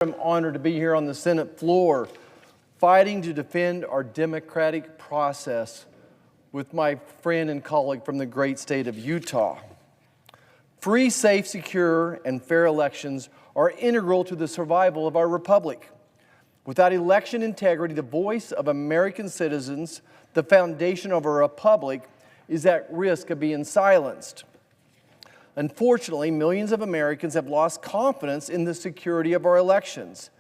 I'm honored to be here on the Senate floor fighting to defend our democratic process with my friend and colleague from the great state of Utah. Free, safe, secure, and fair elections are integral to the survival of our republic. Without election integrity, the voice of American citizens, the foundation of our republic, is at risk of being silenced. Unfortunately, millions of Americans have lost confidence in the security of our elections.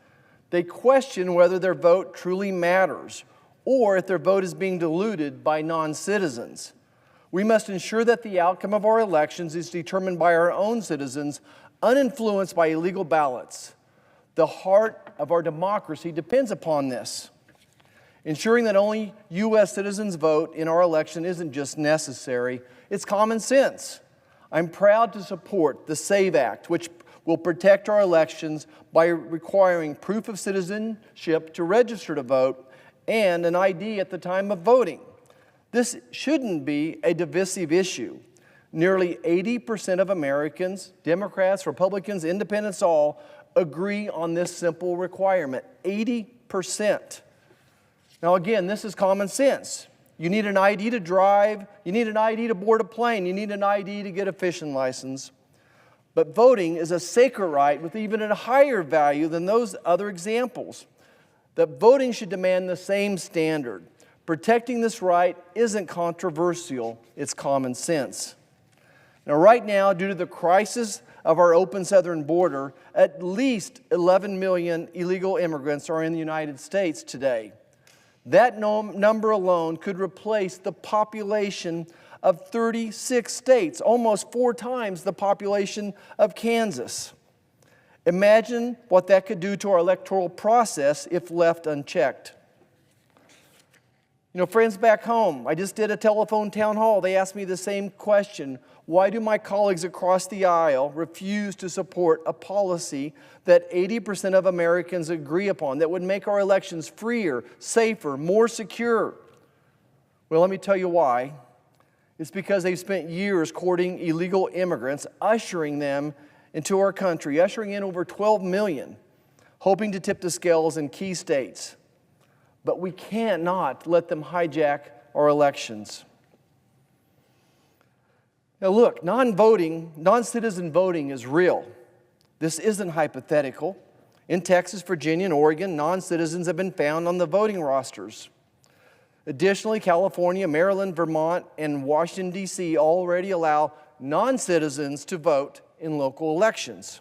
They question whether their vote truly matters or if their vote is being diluted by non-citizens. We must ensure that the outcome of our elections is determined by our own citizens, uninfluenced by illegal ballots. The heart of our democracy depends upon this. Ensuring that only U.S. citizens vote in our election isn't just necessary, it's common sense. I'm proud to support the SAVE Act, which will protect our elections by requiring proof of citizenship to register to vote and an ID at the time of voting. This shouldn't be a divisive issue. Nearly 80% of Americans, Democrats, Republicans, Independents, all agree on this simple requirement, 80%. Now again, this is common sense. You need an ID to drive, you need an ID to board a plane, you need an ID to get a fishing license. But voting is a sacred right with even a higher value than those other examples. That voting should demand the same standard. Protecting this right isn't controversial, it's common sense. Now right now, due to the crisis of our open southern border, at least 11 million illegal immigrants are in the United States today. That number alone could replace the population of 36 states, almost 4 times the population of Kansas. Imagine what that could do to our electoral process if left unchecked. You know, friends back home, I just did a telephone town hall. They asked me the same question. Why do my colleagues across the aisle refuse to support a policy that 80% of Americans agree upon that would make our elections freer, safer, more secure? Well, let me tell you why. It's because they've spent years courting illegal immigrants, ushering them into our country, ushering in over 12 million, hoping to tip the scales in key states. But we cannot let them hijack our elections. Now look, non-citizen voting is real. This isn't hypothetical. In Texas, Virginia, and Oregon, non-citizens have been found on the voting rosters. Additionally, California, Maryland, Vermont, and Washington, D.C. already allow non-citizens to vote in local elections.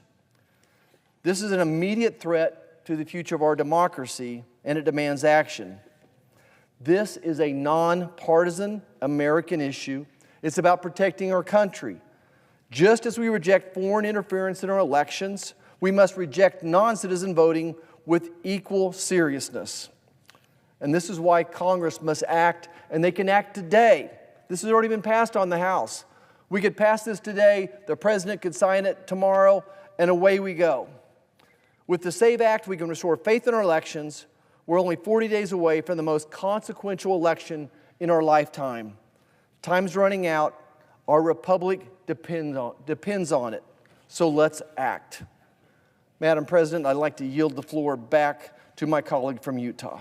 This is an immediate threat to the future of our democracy, and it demands action. This is a nonpartisan American issue. It's about protecting our country. Just as we reject foreign interference in our elections, we must reject non-citizen voting with equal seriousness. And this is why Congress must act, and they can act today. This has already been passed on the House. We could pass this today, the President could sign it tomorrow, and away we go. With the SAVE Act, we can restore faith in our elections. We're only 40 days away from the most consequential election in our lifetime. Time's running out. Our republic depends on it. So let's act. Madam President, I'd like to yield the floor back to my colleague from Utah.